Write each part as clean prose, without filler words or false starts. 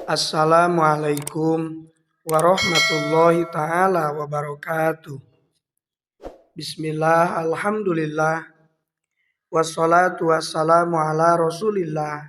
Assalamualaikum warahmatullahi taala wabarakatuh. Bismillah, alhamdulillah, wassalatu wassalamu ala rasulillah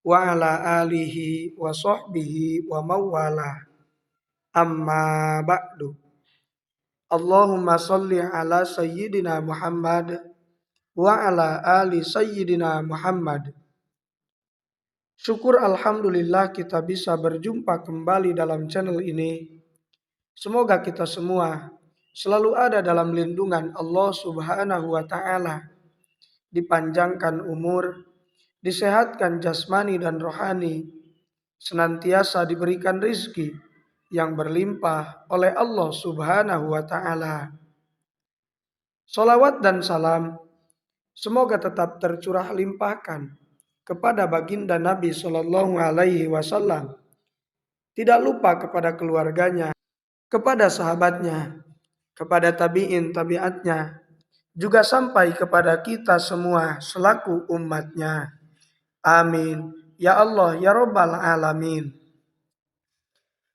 wa ala alihi wa sahbihi wa mawala. Amma ba'du. Allahumma salli ala sayyidina Muhammad wa ala ali sayyidina Muhammad. Syukur alhamdulillah kita bisa berjumpa kembali dalam channel ini. Semoga kita semua selalu ada dalam lindungan Allah Subhanahu wa taala, dipanjangkan umur, disehatkan jasmani dan rohani, senantiasa diberikan rizki yang berlimpah oleh Allah Subhanahu wa taala. Salawat dan salam semoga tetap tercurah limpahkan kepada baginda Nabi Shallallahu Alaihi Wasallam, tidak lupa kepada keluarganya, kepada sahabatnya, kepada tabi'in tabi'atnya, juga sampai kepada kita semua selaku umatnya. Amin. Ya Allah, ya Rabbal Alamin.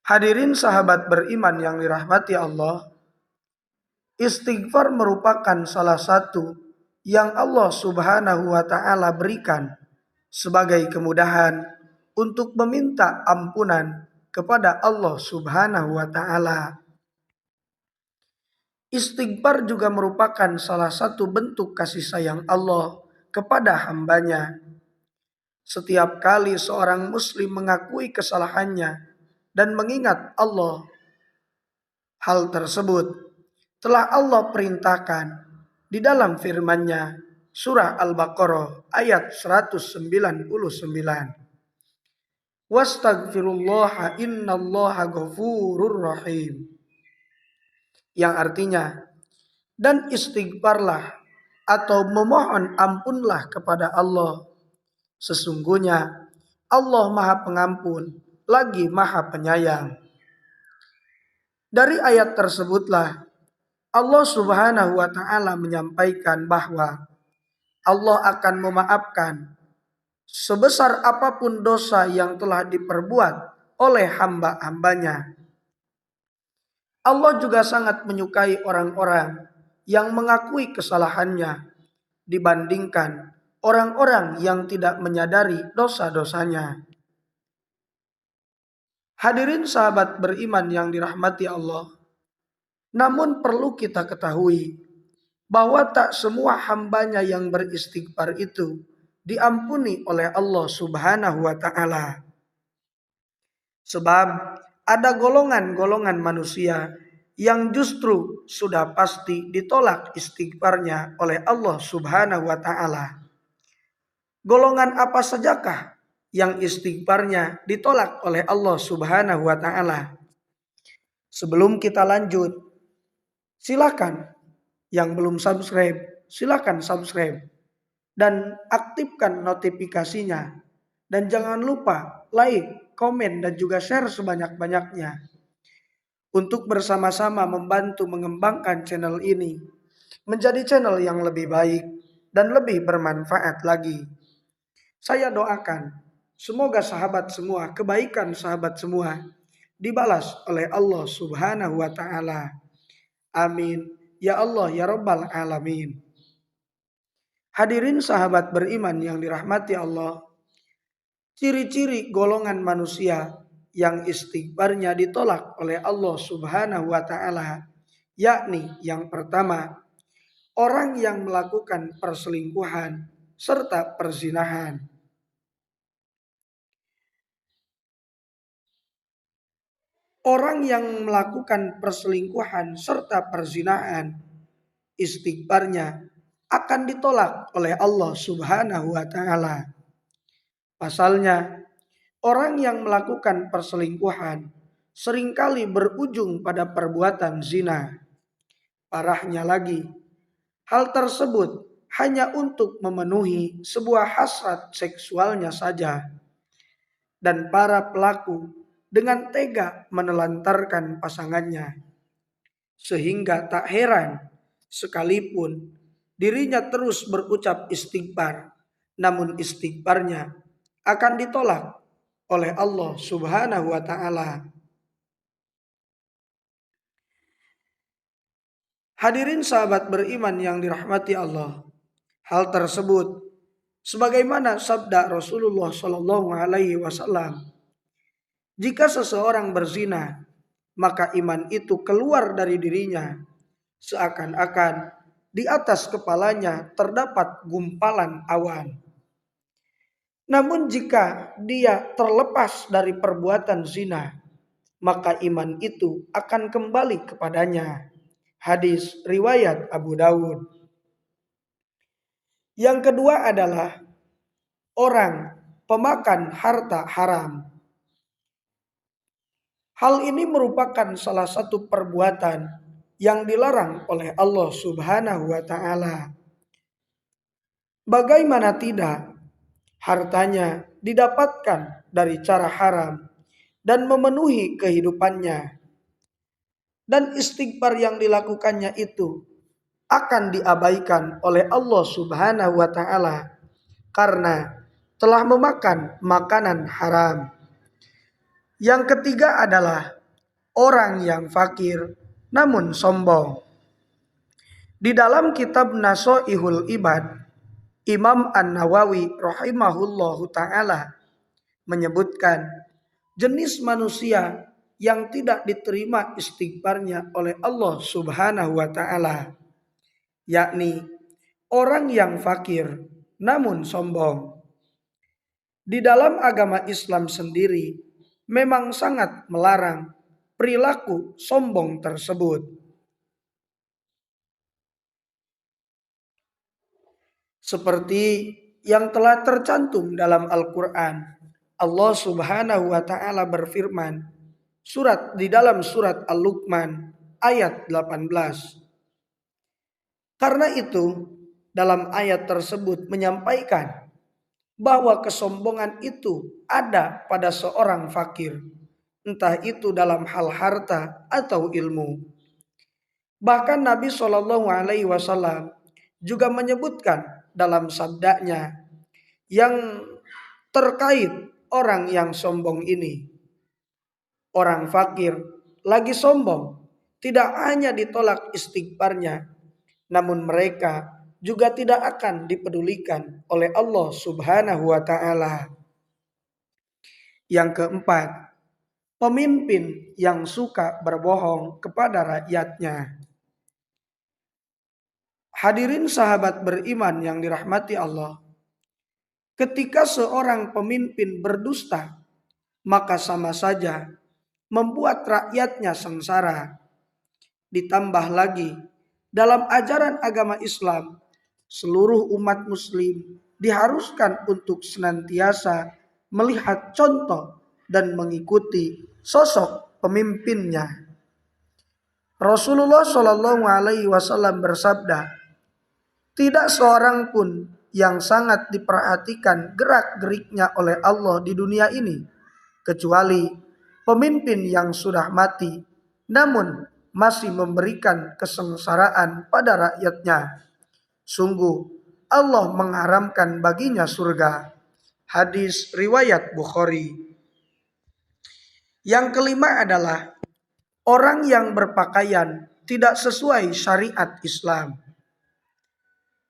Hadirin sahabat beriman yang dirahmati Allah, istighfar merupakan salah satu yang Allah Subhanahu wa taala berikan sebagai kemudahan untuk meminta ampunan kepada Allah Subhanahu wa taala. Istighfar juga merupakan salah satu bentuk kasih sayang Allah kepada hambanya. Setiap kali seorang muslim mengakui kesalahannya dan mengingat Allah, hal tersebut telah Allah perintahkan di dalam firman-Nya, surah Al-Baqarah ayat 199. Wastaghfirullaha innallaha ghafurur rahim. Yang artinya, dan istighfarlah atau memohon ampunlah kepada Allah. Sesungguhnya Allah Maha Pengampun lagi Maha Penyayang. Dari ayat tersebutlah Allah Subhanahu wa taala menyampaikan bahwa Allah akan memaafkan sebesar apapun dosa yang telah diperbuat oleh hamba-hambanya. Allah juga sangat menyukai orang-orang yang mengakui kesalahannya dibandingkan orang-orang yang tidak menyadari dosa-dosanya. Hadirin sahabat beriman yang dirahmati Allah, namun perlu kita ketahui bahwa tak semua hambanya yang beristighfar itu diampuni oleh Allah Subhanahu wa taala. Sebab ada golongan-golongan manusia yang justru sudah pasti ditolak istighfarnya oleh Allah Subhanahu wa taala. Golongan apa sajakah yang istighfarnya ditolak oleh Allah Subhanahu wa taala? Sebelum kita lanjut, silakan yang belum subscribe, silakan subscribe dan aktifkan notifikasinya. Dan jangan lupa like, komen, dan juga share sebanyak-banyaknya untuk bersama-sama membantu mengembangkan channel ini menjadi channel yang lebih baik dan lebih bermanfaat lagi. Saya doakan semoga sahabat semua, kebaikan sahabat semua dibalas oleh Allah Subhanahu wa taala. Amin. Ya Allah, ya Rabbal Alamin. Hadirin sahabat beriman yang dirahmati Allah, ciri-ciri golongan manusia yang istighfarnya ditolak oleh Allah Subhanahu wa taala, yakni yang pertama, orang yang melakukan perselingkuhan serta perzinahan. Orang yang melakukan perselingkuhan serta perzinahan, istighfarnya akan ditolak oleh Allah Subhanahu wa taala. Pasalnya, orang yang melakukan perselingkuhan seringkali berujung pada perbuatan zina. Parahnya lagi, hal tersebut hanya untuk memenuhi sebuah hasrat seksualnya saja. Dan para pelaku dengan tega menelantarkan pasangannya. Sehingga tak heran sekalipun dirinya terus berucap istighfar, namun istighfarnya akan ditolak oleh Allah Subhanahu wa taala. Hadirin sahabat beriman yang dirahmati Allah. Hal tersebut sebagaimana sabda Rasulullah Shallallahu alaihi wasallam, jika seseorang berzina, maka iman itu keluar dari dirinya seakan-akan di atas kepalanya terdapat gumpalan awan. Namun jika dia terlepas dari perbuatan zina, maka iman itu akan kembali kepadanya. Hadis riwayat Abu Dawud. Yang kedua adalah orang pemakan harta haram. Hal ini merupakan salah satu perbuatan yang dilarang oleh Allah Subhanahu wa taala. Bagaimana tidak, hartanya didapatkan dari cara haram dan memenuhi kehidupannya. Dan istighfar yang dilakukannya itu akan diabaikan oleh Allah Subhanahu wa taala karena telah memakan makanan haram. Yang ketiga adalah orang yang fakir namun sombong. Di dalam kitab Nasoihul Ibad, Imam An-Nawawi rahimahullahu taala menyebutkan jenis manusia yang tidak diterima istighfarnya oleh Allah Subhanahu wa taala, yakni orang yang fakir namun sombong. Di dalam agama Islam sendiri memang sangat melarang perilaku sombong tersebut. Seperti yang telah tercantum dalam Al-Quran, Allah Subhanahu wa taala berfirman di dalam surat Al-Luqman ayat 18. Karena itu dalam ayat tersebut menyampaikan bahwa kesombongan itu ada pada seorang fakir, entah itu dalam hal harta atau ilmu. Bahkan Nabi Shallallahu alaihi wasallam juga menyebutkan dalam sabdanya yang terkait orang yang sombong ini. Orang fakir lagi sombong tidak hanya ditolak istighfarnya, namun mereka juga tidak akan dipedulikan oleh Allah Subhanahu wa taala. Yang keempat, pemimpin yang suka berbohong kepada rakyatnya. Hadirin sahabat beriman yang dirahmati Allah, ketika seorang pemimpin berdusta, maka sama saja membuat rakyatnya sengsara. Ditambah lagi, dalam ajaran agama Islam, seluruh umat muslim diharuskan untuk senantiasa melihat contoh dan mengikuti sosok pemimpinnya. Rasulullah Shallallahu alaihi wasallam bersabda, tidak seorang pun yang sangat diperhatikan gerak-geriknya oleh Allah di dunia ini, kecuali pemimpin yang sudah mati, namun masih memberikan kesengsaraan pada rakyatnya. Sungguh Allah mengharamkan baginya surga. Hadis riwayat Bukhari. Yang kelima adalah orang yang berpakaian tidak sesuai syariat Islam.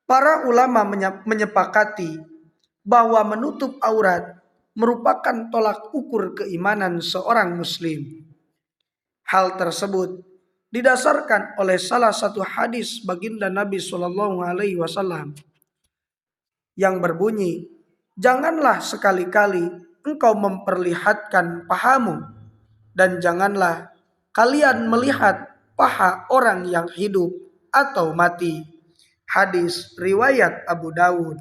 Para ulama menyepakati bahwa menutup aurat merupakan tolak ukur keimanan seorang muslim. Hal tersebut didasarkan oleh salah satu hadis baginda Nabi Shallallahu alaihi wasallam yang berbunyi, janganlah sekali-kali engkau memperlihatkan pahamu dan janganlah kalian melihat paha orang yang hidup atau mati. Hadis riwayat Abu Dawud.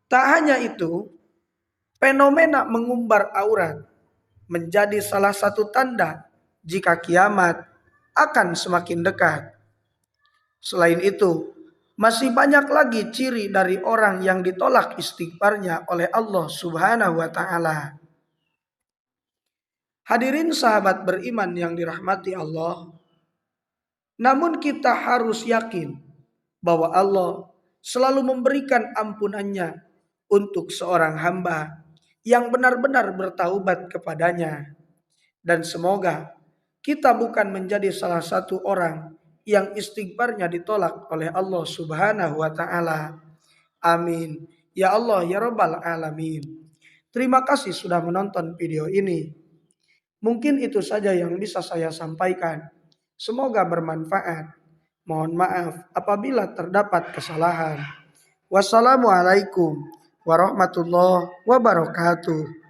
Tak hanya itu, fenomena mengumbar aurat menjadi salah satu tanda jika kiamat akan semakin dekat. Selain itu, masih banyak lagi ciri dari orang yang ditolak istighfarnya oleh Allah Subhanahu wa taala. Hadirin sahabat beriman yang dirahmati Allah, namun kita harus yakin bahwa Allah selalu memberikan ampunannya untuk seorang hamba yang benar-benar bertaubat kepadanya. Dan semoga kita bukan menjadi salah satu orang yang istighfarnya ditolak oleh Allah Subhanahu wa taala. Amin. Ya Allah ya Rabbal alamin. Terima kasih sudah menonton video ini. Mungkin itu saja yang bisa saya sampaikan. Semoga bermanfaat. Mohon maaf apabila terdapat kesalahan. Wassalamualaikum warahmatullahi wabarakatuh.